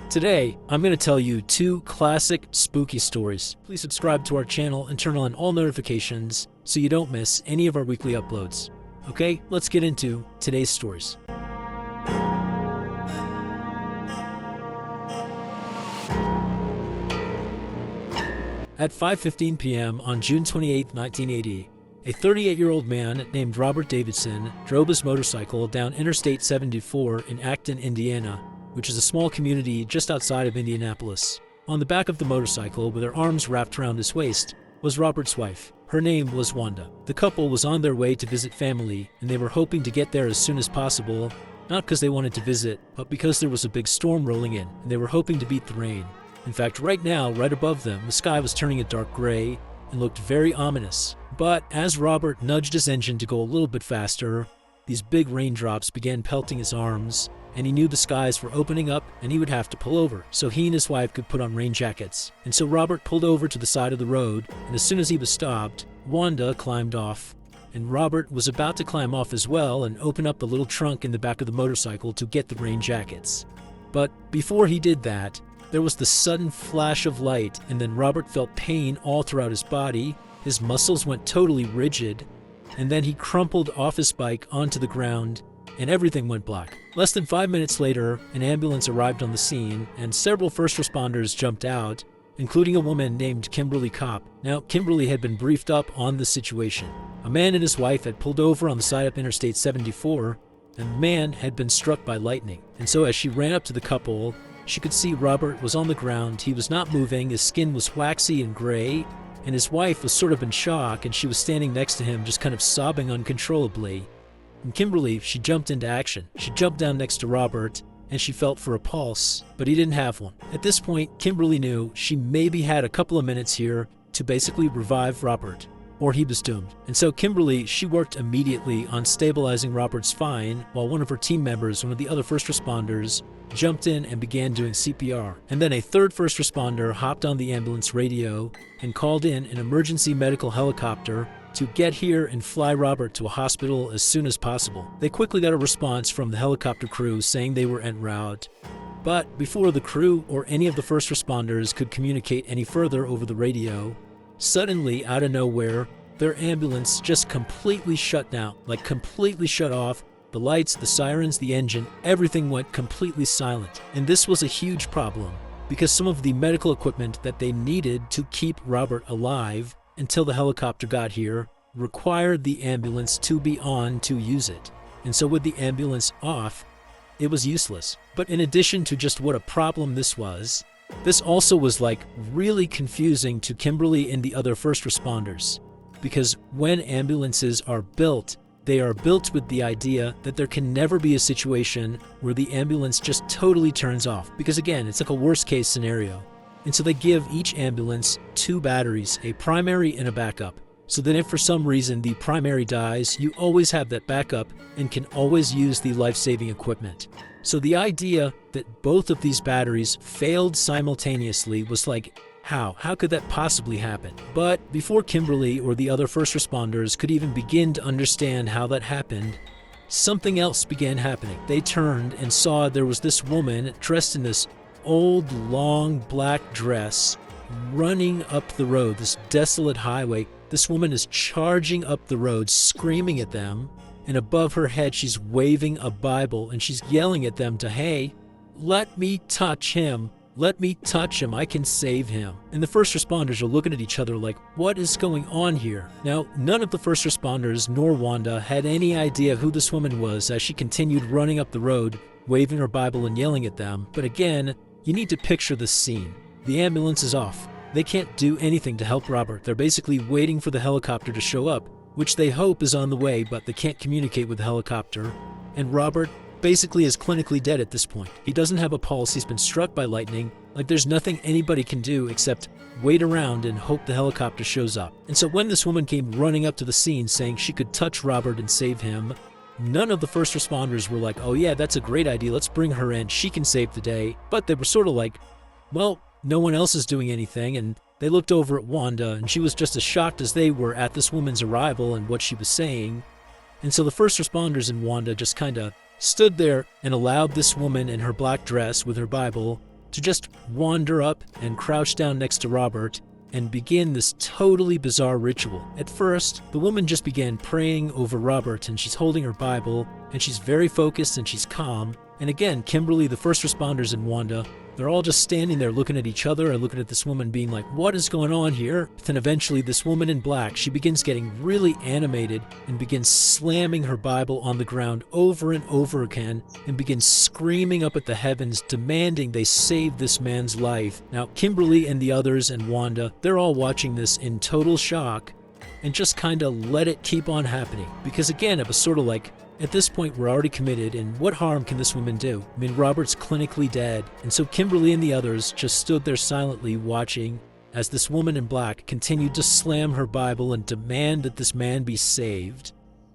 Today, I'm going to tell you two classic spooky stories. Please subscribe to our channel and turn on all notifications so you don't miss any of our weekly uploads. Okay, let's get into today's stories. At 5:15 p.m. on June 28, 1980, a 38-year-old man named Robert Davidson drove his motorcycle down Interstate 74 in Acton, Indiana, which is a small community just outside of Indianapolis. On the back of the motorcycle, with her arms wrapped around his waist, was Robert's wife. Her name was Wanda. The couple was on their way to visit family, and they were hoping to get there as soon as possible, not because they wanted to visit, but because there was a big storm rolling in, and they were hoping to beat the rain. In fact, right now, right above them, the sky was turning a dark gray and looked very ominous. But as Robert nudged his engine to go a little bit faster, these big raindrops began pelting his arms, and he knew the skies were opening up and he would have to pull over so he and his wife could put on rain jackets. And so Robert pulled over to the side of the road, and as soon as he was stopped, Wanda climbed off. And Robert was about to climb off as well and open up the little trunk in the back of the motorcycle to get the rain jackets. But before he did that, there was the sudden flash of light, and then Robert felt pain all throughout his body. His muscles went totally rigid, and then he crumpled off his bike onto the ground, and everything went black. Less than 5 minutes later, an ambulance arrived on the scene, and several first responders jumped out, including a woman named Kimberly Kopp. Now, Kimberly had been briefed up on the situation. A man and his wife had pulled over on the side of Interstate 74, and the man had been struck by lightning. And so as she ran up to the couple, she could see Robert was on the ground. He was not moving, his skin was waxy and gray, and his wife was sort of in shock, and she was standing next to him just kind of sobbing uncontrollably. And Kimberly, she jumped into action. She jumped down next to Robert, and she felt for a pulse, but he didn't have one. At this point, Kimberly knew she maybe had a couple of minutes here to basically revive Robert, or he was doomed. And so Kimberly, she worked immediately on stabilizing Robert's spine, while one of her team members, one of the other first responders, jumped in and began doing CPR. And then a third first responder hopped on the ambulance radio and called in an emergency medical helicopter to get here and fly Robert to a hospital as soon as possible. They quickly got a response from the helicopter crew saying they were en route. But before the crew or any of the first responders could communicate any further over the radio, suddenly, out of nowhere, their ambulance just completely shut down, like completely shut off. The lights, the sirens, the engine, everything went completely silent. And this was a huge problem because some of the medical equipment that they needed to keep Robert alive until the helicopter got here required the ambulance to be on to use it. And so with the ambulance off, it was useless. But in addition to just what a problem this was, this also was like really confusing to Kimberly and the other first responders. Because when ambulances are built, they are built with the idea that there can never be a situation where the ambulance just totally turns off. Because again, it's like a worst case scenario. And so they give each ambulance two batteries, a primary and a backup. So that if for some reason the primary dies, you always have that backup and can always use the life-saving equipment. So the idea that both of these batteries failed simultaneously was like, how? How could that possibly happen? But before Kimberly or the other first responders could even begin to understand how that happened, something else began happening. They turned and saw there was this woman dressed in this old, long black dress running up the road, this desolate highway. This woman is charging up the road, screaming at them, and above her head she's waving a Bible, and she's yelling at them to, hey, let me touch him. Let me touch him. I can save him. And the first responders are looking at each other like, what is going on here? Now, none of the first responders nor Wanda had any idea who this woman was as she continued running up the road, waving her Bible and yelling at them. But again, you need to picture this scene. The ambulance is off. They can't do anything to help Robert. They're basically waiting for the helicopter to show up, which they hope is on the way, but they can't communicate with the helicopter. And Robert basically is clinically dead at this point. He doesn't have a pulse. He's been struck by lightning. Like there's nothing anybody can do except wait around and hope the helicopter shows up. And so when this woman came running up to the scene saying she could touch Robert and save him, none of the first responders were like, oh yeah, that's a great idea. Let's bring her in. She can save the day. But they were sort of like, well, no one else is doing anything. And they looked over at Wanda, and she was just as shocked as they were at this woman's arrival and what she was saying. And so the first responders and Wanda just kind of stood there and allowed this woman in her black dress with her Bible to just wander up and crouch down next to Robert and begin this totally bizarre ritual. At first, the woman just began praying over Robert, and she's holding her Bible, and she's very focused and she's calm. And again, Kimberly, the first responders, and Wanda, they're all just standing there looking at each other and looking at this woman being like, what is going on here? But then eventually this woman in black, she begins getting really animated and begins slamming her Bible on the ground over and over again and begins screaming up at the heavens, demanding they save this man's life. Now, Kimberly and the others and Wanda, they're all watching this in total shock and just kind of let it keep on happening. Because again, it was sort of like, at this point, we're already committed, and what harm can this woman do? I mean, Robert's clinically dead. And so Kimberly and the others just stood there silently watching as this woman in black continued to slam her Bible and demand that this man be saved.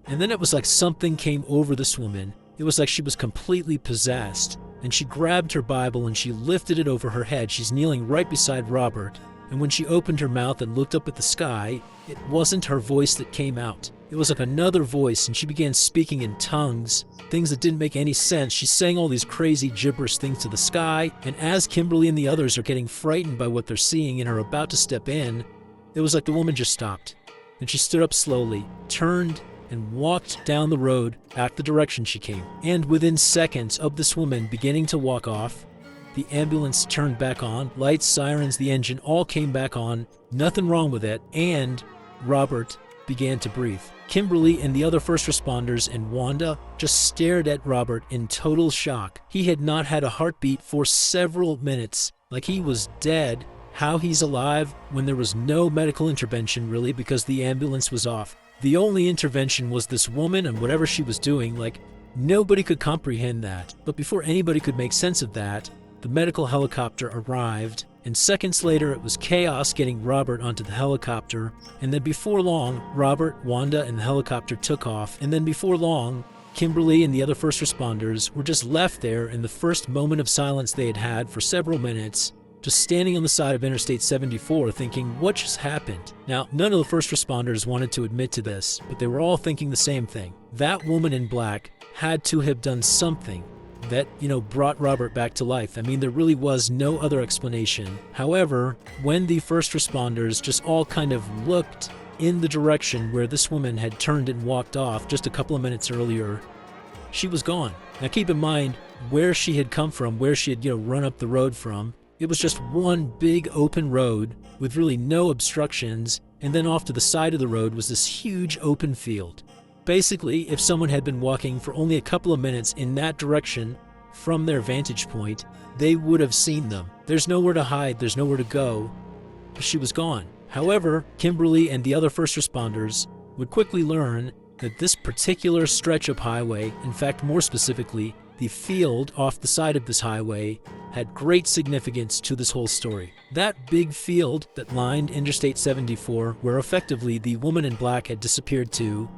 And then it was like something came over this woman. It was like she was completely possessed. And she grabbed her Bible and she lifted it over her head. She's kneeling right beside Robert. And when she opened her mouth and looked up at the sky, it wasn't her voice that came out. It was like another voice, and she began speaking in tongues, things that didn't make any sense. She's saying all these crazy gibberish things to the sky, and as Kimberly and the others are getting frightened by what they're seeing and are about to step in, it was like the woman just stopped. And she stood up slowly, turned, and walked down the road back the direction she came. And within seconds of this woman beginning to walk off, the ambulance turned back on, lights, sirens, the engine all came back on, nothing wrong with it, and Robert began to breathe. Kimberly and the other first responders and Wanda just stared at Robert in total shock. He had not had a heartbeat for several minutes, like he was dead. How he's alive when there was no medical intervention really, because the ambulance was off. The only intervention was this woman and whatever she was doing. Like, nobody could comprehend that. But before anybody could make sense of that, the medical helicopter arrived, and seconds later it was chaos getting Robert onto the helicopter. And then before long, Robert, Wanda, and the helicopter took off. And then before long, Kimberly and the other first responders were just left there in the first moment of silence they had had for several minutes, just standing on the side of Interstate 74 thinking, what just happened? Now, none of the first responders wanted to admit to this, but they were all thinking the same thing. That woman in black had to have done something that, brought Robert back to life. I mean, there really was no other explanation. However, when the first responders just all kind of looked in the direction where this woman had turned and walked off just a couple of minutes earlier, she was gone. Now keep in mind where she had come from, where she had, run up the road from. It was just one big open road with really no obstructions, and then off to the side of the road was this huge open field. Basically, if someone had been walking for only a couple of minutes in that direction from their vantage point, they would have seen them. There's nowhere to hide, there's nowhere to go. But she was gone. However, Kimberly and the other first responders would quickly learn that this particular stretch of highway, in fact more specifically, the field off the side of this highway, had great significance to this whole story. That big field that lined Interstate 74, where effectively the woman in black had disappeared to,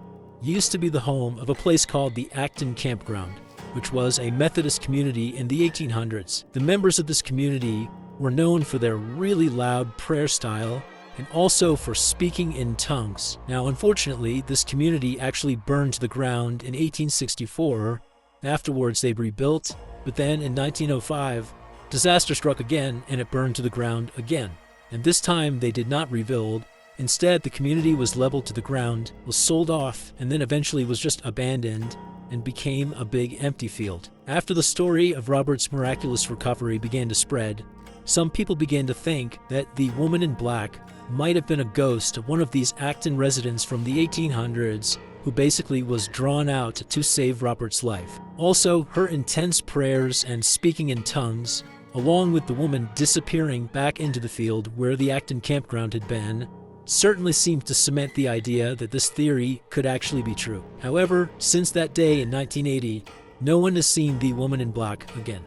used to be the home of a place called the Acton Campground, which was a Methodist community in the 1800s. The members of this community were known for their really loud prayer style and also for speaking in tongues. Now, unfortunately, this community actually burned to the ground in 1864. Afterwards, they rebuilt, but then in 1905, disaster struck again and it burned to the ground again. And this time they did not rebuild. Instead, the community was leveled to the ground, was sold off, and then eventually was just abandoned and became a big empty field. After the story of Robert's miraculous recovery began to spread, some people began to think that the woman in black might have been a ghost of one of these Acton residents from the 1800s who basically was drawn out to save Robert's life. Also, her intense prayers and speaking in tongues, along with the woman disappearing back into the field where the Acton campground had been, certainly seemed to cement the idea that this theory could actually be true. However, since that day in 1980, no one has seen the woman in black again.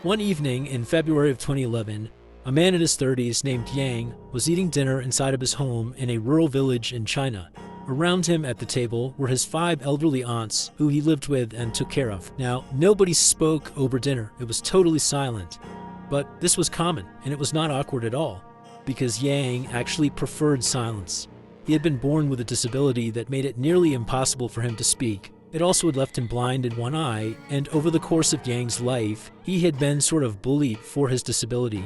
One evening in February of 2011, a man in his 30s named Yang was eating dinner inside of his home in a rural village in China. Around him at the table were his 5 elderly aunts who he lived with and took care of. Now, nobody spoke over dinner. It was totally silent. But this was common, and it was not awkward at all. because Yang actually preferred silence. He had been born with a disability that made it nearly impossible for him to speak. It also had left him blind in one eye, and over the course of Yang's life, he had been sort of bullied for his disability.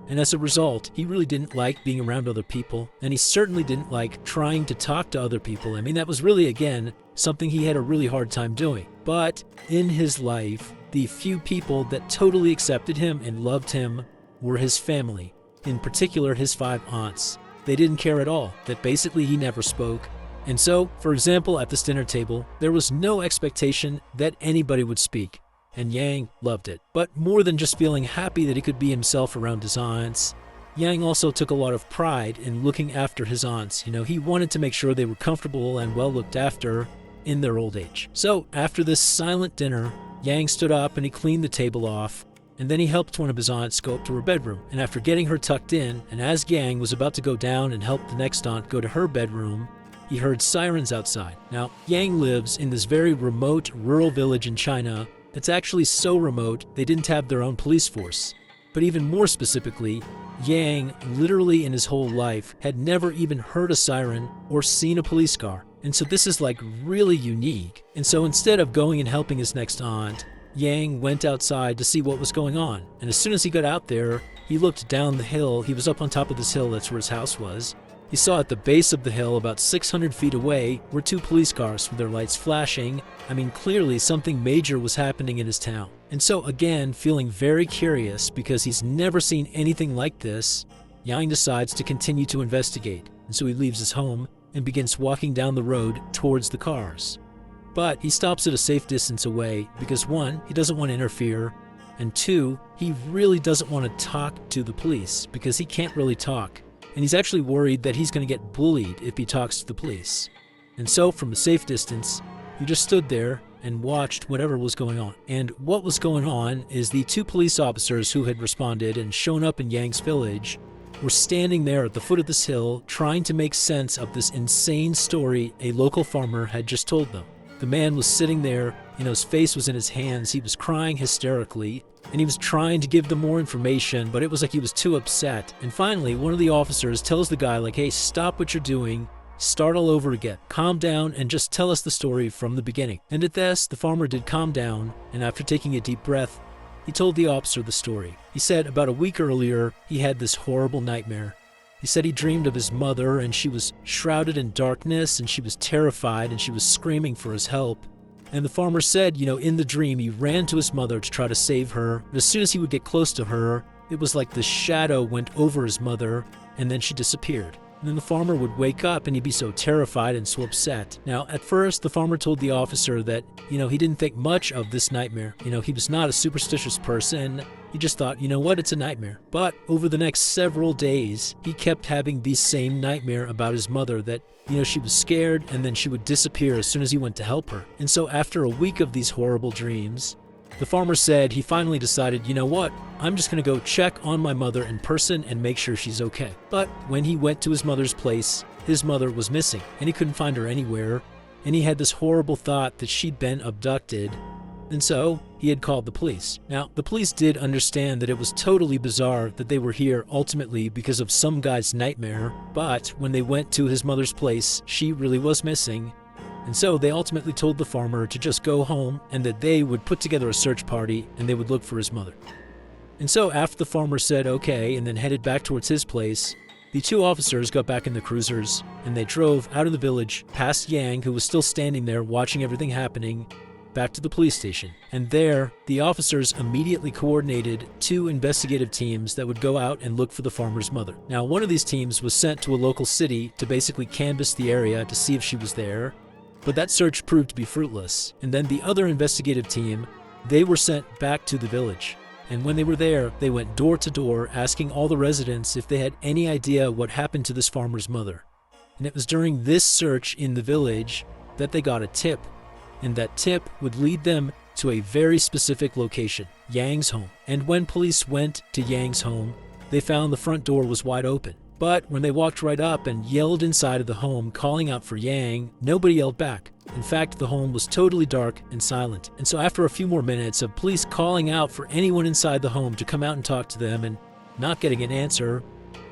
And as a result, he really didn't like being around other people, and he certainly didn't like trying to talk to other people. I mean, that was really, again, something he had a really hard time doing. But in his life, the few people that totally accepted him and loved him were his family, in particular his 5 aunts. They didn't care at all, that basically he never spoke. And so, for example, at this dinner table, there was no expectation that anybody would speak, and Yang loved it. But more than just feeling happy that he could be himself around his aunts, Yang also took a lot of pride in looking after his aunts. He wanted to make sure they were comfortable and well looked after in their old age. So, after this silent dinner, Yang stood up and he cleaned the table off, and then he helped one of his aunts go up to her bedroom. And after getting her tucked in, and as Yang was about to go down and help the next aunt go to her bedroom, he heard sirens outside. Now, Yang lives in this very remote rural village in China that's actually so remote they didn't have their own police force. But even more specifically, Yang, literally in his whole life, had never even heard a siren or seen a police car. And so this is like really unique. And so instead of going and helping his next aunt, Yang went outside to see what was going on. And as soon as he got out there, he looked down the hill. He was up on top of this hill, that's where his house was. He saw at the base of the hill, about 600 feet away, were 2 police cars with their lights flashing. I mean, clearly something major was happening in his town. And so again, feeling very curious because he's never seen anything like this, Yang decides to continue to investigate. And so he leaves his home and begins walking down the road towards the cars. But he stops at a safe distance away because 1, he doesn't want to interfere, and 2, he really doesn't want to talk to the police because he can't really talk. And he's actually worried that he's going to get bullied if he talks to the police. And so, from a safe distance, he just stood there and watched whatever was going on. And what was going on is the 2 police officers who had responded and shown up in Yang's village were standing there at the foot of this hill trying to make sense of this insane story a local farmer had just told them. The man was sitting there, his face was in his hands, he was crying hysterically, and he was trying to give them more information, but it was like he was too upset. And finally, one of the officers tells the guy, hey, stop what you're doing, start all over again, calm down, and just tell us the story from the beginning. And at this, the farmer did calm down, and after taking a deep breath, he told the officer the story. He said about a week earlier, he had this horrible nightmare. He said he dreamed of his mother, and she was shrouded in darkness, and she was terrified, and she was screaming for his help. And the farmer said, in the dream, he ran to his mother to try to save her. But as soon as he would get close to her, it was like the shadow went over his mother, and then she disappeared. And then the farmer would wake up, and he'd be so terrified and so upset. Now, at first, the farmer told the officer that, he didn't think much of this nightmare. He was not a superstitious person. He just thought, it's a nightmare. But over the next several days, he kept having the same nightmare about his mother that, she was scared and then she would disappear as soon as he went to help her. And so after a week of these horrible dreams, the farmer said he finally decided, I'm just going to go check on my mother in person and make sure she's okay. But when he went to his mother's place, his mother was missing and he couldn't find her anywhere. And he had this horrible thought that she'd been abducted. And so he had called the police. Now, the police did understand that it was totally bizarre that they were here ultimately because of some guy's nightmare, but when they went to his mother's place, she really was missing. And so they ultimately told the farmer to just go home and that they would put together a search party and they would look for his mother. And so after the farmer said okay and then headed back towards his place, the 2 officers got back in the cruisers and they drove out of the village past Yang, who was still standing there watching everything happening, back to the police station. And there, the officers immediately coordinated 2 investigative teams that would go out and look for the farmer's mother. Now, one of these teams was sent to a local city to basically canvass the area to see if she was there, but that search proved to be fruitless. And then the other investigative team, they were sent back to the village. And when they were there, they went door to door asking all the residents if they had any idea what happened to this farmer's mother. And it was during this search in the village that they got a tip. And that tip would lead them to a very specific location, Yang's home. And when police went to Yang's home, they found the front door was wide open. But when they walked right up and yelled inside of the home, calling out for Yang, nobody yelled back. In fact, the home was totally dark and silent. And so after a few more minutes of police calling out for anyone inside the home to come out and talk to them and not getting an answer,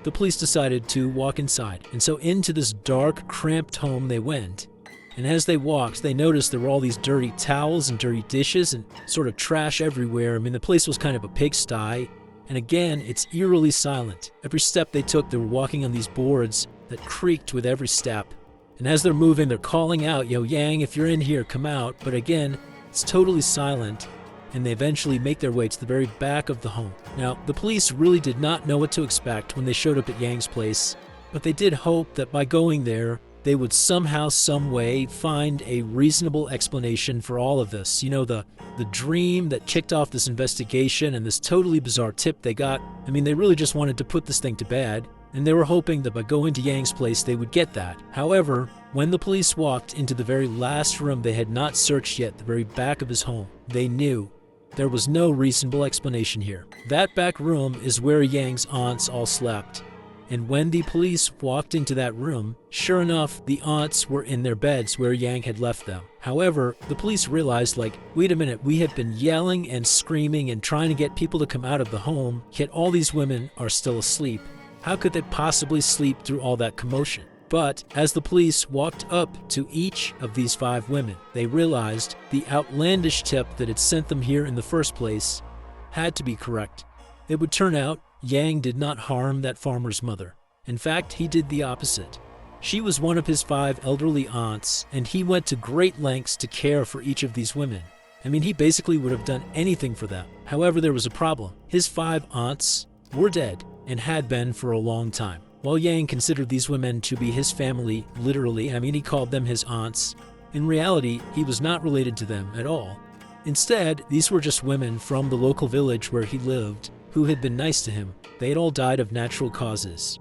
the police decided to walk inside. And so into this dark, cramped home they went. And as they walked, they noticed there were all these dirty towels and dirty dishes and sort of trash everywhere. I mean, the place was kind of a pigsty. And again, it's eerily silent. Every step they took, they were walking on these boards that creaked with every step. And as they're moving, they're calling out, "Yo, Yang, if you're in here, come out." But again, it's totally silent. And they eventually make their way to the very back of the home. Now, the police really did not know what to expect when they showed up at Yang's place, but they did hope that by going there, they would somehow, some way, find a reasonable explanation for all of this. You know, the dream that kicked off this investigation and this totally bizarre tip they got. I mean, they really just wanted to put this thing to bed, and they were hoping that by going to Yang's place, they would get that. However, when the police walked into the very last room they had not searched yet, the very back of his home, they knew there was no reasonable explanation here. That back room is where Yang's aunts all slept. And when the police walked into that room, sure enough, the aunts were in their beds where Yang had left them. However, the police realized, wait a minute, we have been yelling and screaming and trying to get people to come out of the home, yet all these women are still asleep. How could they possibly sleep through all that commotion? But as the police walked up to each of these 5 women, they realized the outlandish tip that had sent them here in the first place had to be correct. It would turn out Yang did not harm that farmer's mother. In fact, he did the opposite. She was one of his 5 elderly aunts, and he went to great lengths to care for each of these women. I mean, he basically would have done anything for them. However, there was a problem. His 5 aunts were dead and had been for a long time. While Yang considered these women to be his family, literally, I mean, he called them his aunts, in reality, he was not related to them at all. Instead, these were just women from the local village where he lived who had been nice to him. They had all died of natural causes.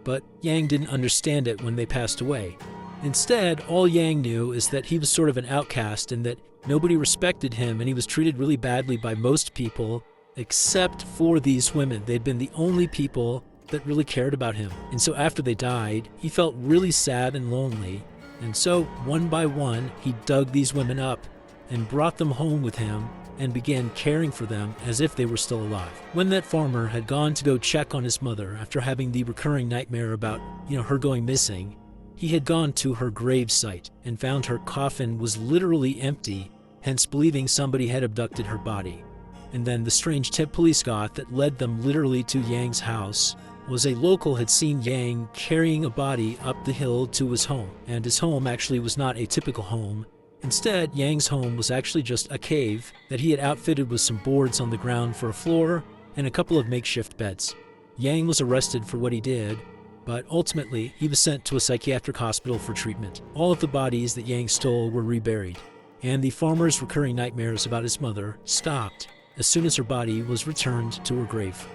But Yang didn't understand it when they passed away. Instead, all Yang knew is that he was sort of an outcast and that nobody respected him, and he was treated really badly by most people except for these women. They'd been the only people that really cared about him. And so after they died, he felt really sad and lonely. And so, one by one, he dug these women up and brought them home with him and began caring for them as if they were still alive. When that farmer had gone to go check on his mother after having the recurring nightmare about, her going missing, he had gone to her grave site and found her coffin was literally empty, hence believing somebody had abducted her body. And then the strange tip police got that led them literally to Yang's house was a local had seen Yang carrying a body up the hill to his home. And his home actually was not a typical home. Instead, Yang's home was actually just a cave that he had outfitted with some boards on the ground for a floor and a couple of makeshift beds. Yang was arrested for what he did, but ultimately he was sent to a psychiatric hospital for treatment. All of the bodies that Yang stole were reburied, and the farmer's recurring nightmares about his mother stopped as soon as her body was returned to her grave.